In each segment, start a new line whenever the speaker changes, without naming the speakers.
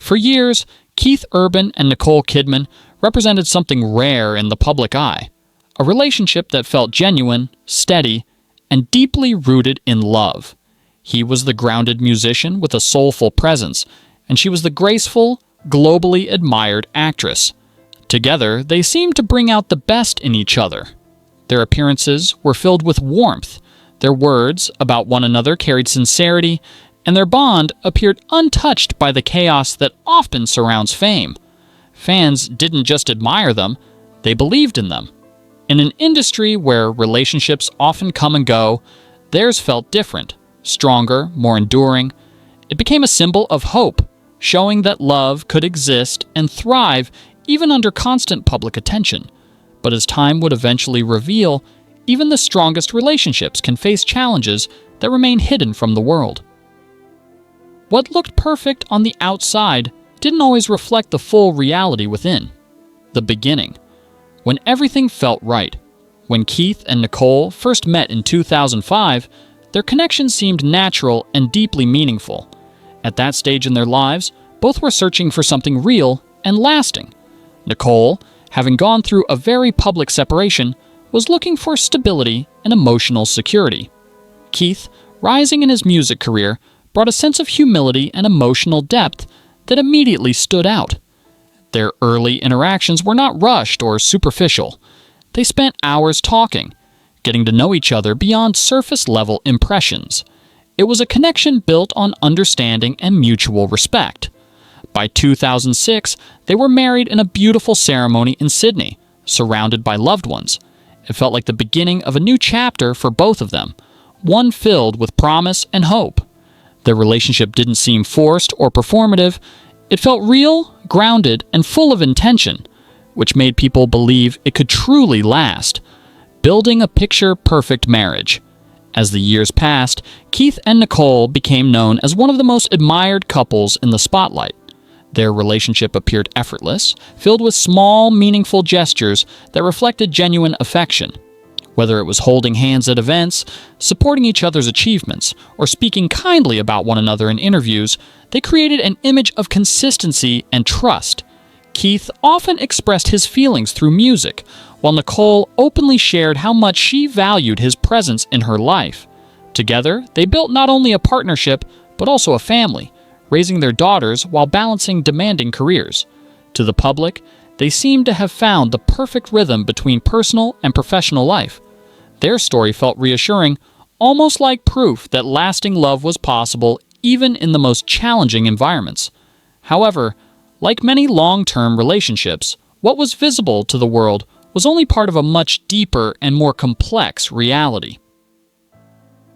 For years, Keith Urban and Nicole Kidman represented something rare in the public eye, a relationship that felt genuine, steady, and deeply rooted in love. He was the grounded musician with a soulful presence, and she was the graceful, globally admired actress. Together, they seemed to bring out the best in each other. Their appearances were filled with warmth, their words about one another carried sincerity, and their bond appeared untouched by the chaos that often surrounds fame. Fans didn't just admire them, they believed in them. In an industry where relationships often come and go, theirs felt different, stronger, more enduring. It became a symbol of hope, showing that love could exist and thrive even under constant public attention. But as time would eventually reveal, even the strongest relationships can face challenges that remain hidden from the world. What looked perfect on the outside didn't always reflect the full reality within. The beginning, when everything felt right. When Keith and Nicole first met in 2005, their connection seemed natural and deeply meaningful. At that stage in their lives, both were searching for something real and lasting. Nicole, having gone through a very public separation, was looking for stability and emotional security. Keith, rising in his music career, brought a sense of humility and emotional depth that immediately stood out. Their early interactions were not rushed or superficial. They spent hours talking, getting to know each other beyond surface-level impressions. It was a connection built on understanding and mutual respect. By 2006, they were married in a beautiful ceremony in Sydney, surrounded by loved ones. It felt like the beginning of a new chapter for both of them, one filled with promise and hope. Their relationship didn't seem forced or performative. It felt real, grounded, and full of intention, which made people believe it could truly last, building a picture-perfect marriage. As the years passed, Keith and Nicole became known as one of the most admired couples in the spotlight. Their relationship appeared effortless, filled with small, meaningful gestures that reflected genuine affection. Whether it was holding hands at events, supporting each other's achievements, or speaking kindly about one another in interviews, they created an image of consistency and trust. Keith often expressed his feelings through music, while Nicole openly shared how much she valued his presence in her life. Together, they built not only a partnership, but also a family, raising their daughters while balancing demanding careers. To the public, they seemed to have found the perfect rhythm between personal and professional life. Their story felt reassuring, almost like proof that lasting love was possible even in the most challenging environments. However, like many long-term relationships, what was visible to the world was only part of a much deeper and more complex reality.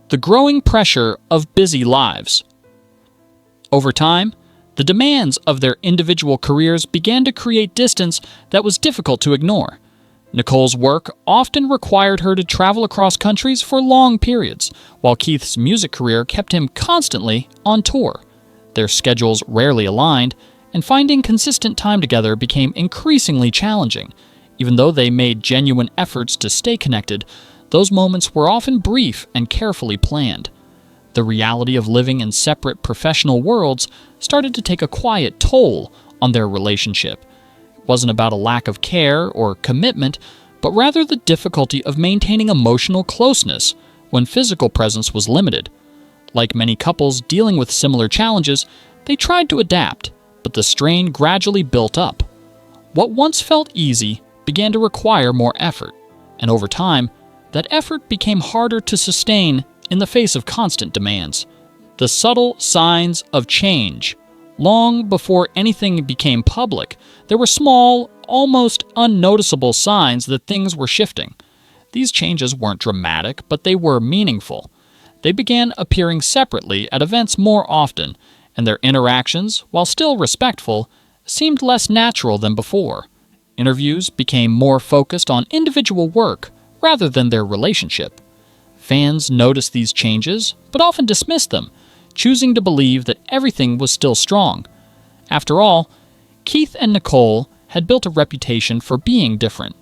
The growing pressure of busy lives. Over time, the demands of their individual careers began to create distance that was difficult to ignore. Nicole's work often required her to travel across countries for long periods, while Keith's music career kept him constantly on tour. Their schedules rarely aligned, and finding consistent time together became increasingly challenging. Even though they made genuine efforts to stay connected, those moments were often brief and carefully planned. The reality of living in separate professional worlds started to take a quiet toll on their relationship. It wasn't about a lack of care or commitment, but rather the difficulty of maintaining emotional closeness when physical presence was limited. Like many couples dealing with similar challenges, they tried to adapt, but the strain gradually built up. What once felt easy began to require more effort, and over time, that effort became harder to sustain in the face of constant demands. The subtle signs of change. Long before anything became public, there were small, almost unnoticeable signs that things were shifting. These changes weren't dramatic, but they were meaningful. They began appearing separately at events more often, and their interactions, while still respectful, seemed less natural than before. Interviews became more focused on individual work rather than their relationship. Fans noticed these changes, but often dismissed them, choosing to believe that everything was still strong. After all, Keith and Nicole had built a reputation for being different,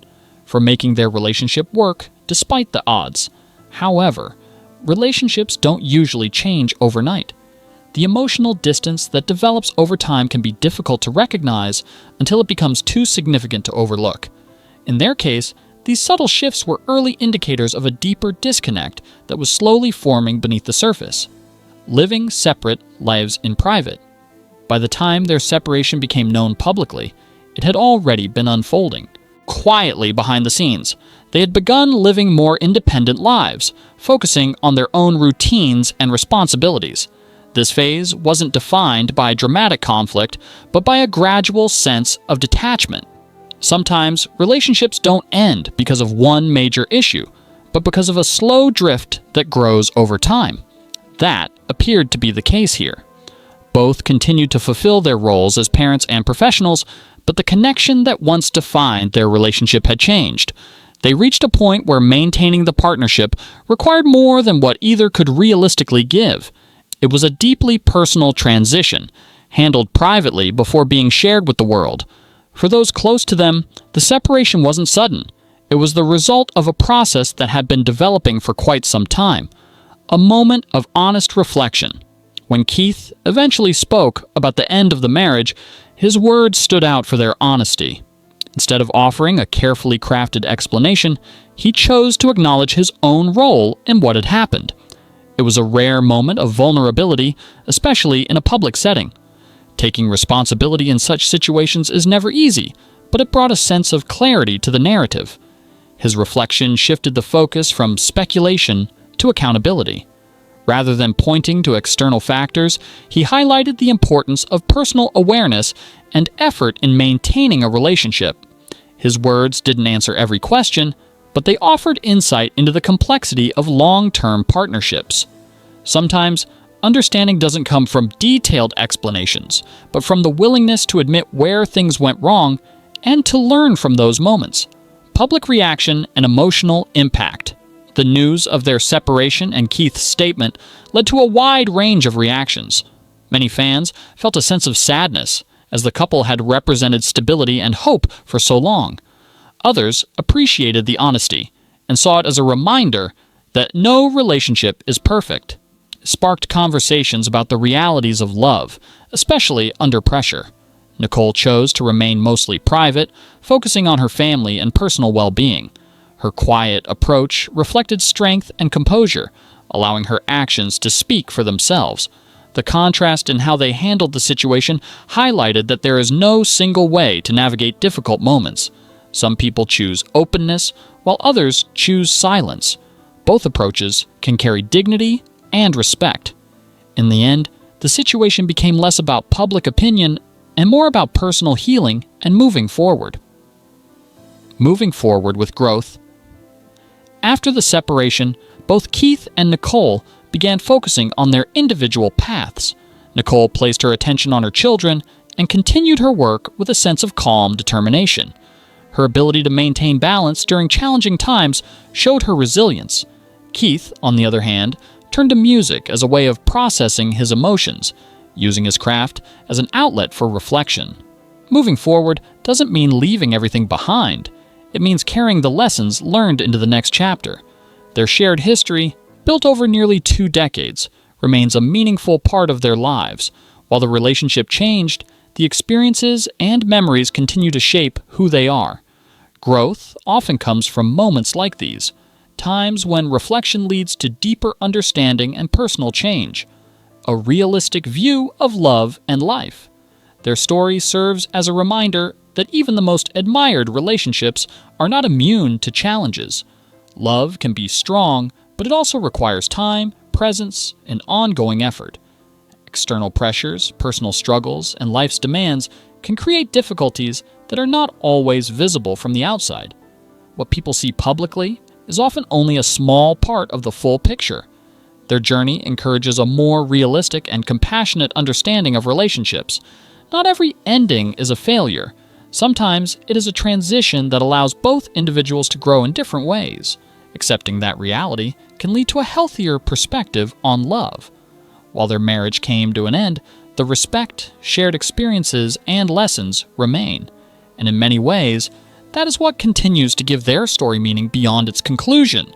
for making their relationship work despite the odds. However, relationships don't usually change overnight. The emotional distance that develops over time can be difficult to recognize until it becomes too significant to overlook. In their case, these subtle shifts were early indicators of a deeper disconnect that was slowly forming beneath the surface. Living separate lives in private. By the time their separation became known publicly, it had already been unfolding. Quietly behind the scenes, they had begun living more independent lives, focusing on their own routines and responsibilities. This phase wasn't defined by dramatic conflict, but by a gradual sense of detachment. Sometimes, relationships don't end because of one major issue, but because of a slow drift that grows over time. That appeared to be the case here. Both continued to fulfill their roles as parents and professionals, but the connection that once defined their relationship had changed. They reached a point where maintaining the partnership required more than what either could realistically give. It was a deeply personal transition, handled privately before being shared with the world. For those close to them, the separation wasn't sudden. It was the result of a process that had been developing for quite some time. A moment of honest reflection. When Keith eventually spoke about the end of the marriage, his words stood out for their honesty. Instead of offering a carefully crafted explanation, he chose to acknowledge his own role in what had happened. It was a rare moment of vulnerability, especially in a public setting. Taking responsibility in such situations is never easy, but it brought a sense of clarity to the narrative. His reflection shifted the focus from speculation to accountability. Rather than pointing to external factors, he highlighted the importance of personal awareness and effort in maintaining a relationship. His words didn't answer every question, but they offered insight into the complexity of long-term partnerships. Sometimes, understanding doesn't come from detailed explanations, but from the willingness to admit where things went wrong and to learn from those moments. Public reaction and emotional impact. The news of their separation and Keith's statement led to a wide range of reactions. Many fans felt a sense of sadness, as the couple had represented stability and hope for so long. Others appreciated the honesty and saw it as a reminder that no relationship is perfect. It sparked conversations about the realities of love, especially under pressure. Nicole chose to remain mostly private, focusing on her family and personal well-being. Her quiet approach reflected strength and composure, allowing her actions to speak for themselves. The contrast in how they handled the situation highlighted that there is no single way to navigate difficult moments. Some people choose openness, while others choose silence. Both approaches can carry dignity and respect. In the end, the situation became less about public opinion and more about personal healing and moving forward. Moving forward with growth. After the separation, both Keith and Nicole began focusing on their individual paths. Nicole placed her attention on her children and continued her work with a sense of calm determination. Her ability to maintain balance during challenging times showed her resilience. Keith, on the other hand, turned to music as a way of processing his emotions, using his craft as an outlet for reflection. Moving forward doesn't mean leaving everything behind. It means carrying the lessons learned into the next chapter. Their shared history, built over nearly 2 decades, remains a meaningful part of their lives. While the relationship changed, the experiences and memories continue to shape who they are. Growth often comes from moments like these, times when reflection leads to deeper understanding and personal change, a realistic view of love and life. Their story serves as a reminder that even the most admired relationships are not immune to challenges. Love can be strong, but it also requires time, presence, and ongoing effort. External pressures, personal struggles, and life's demands can create difficulties that are not always visible from the outside. What people see publicly is often only a small part of the full picture. Their journey encourages a more realistic and compassionate understanding of relationships. Not every ending is a failure. Sometimes it is a transition that allows both individuals to grow in different ways. Accepting that reality can lead to a healthier perspective on love. While their marriage came to an end, the respect, shared experiences, and lessons remain. And in many ways, that is what continues to give their story meaning beyond its conclusion.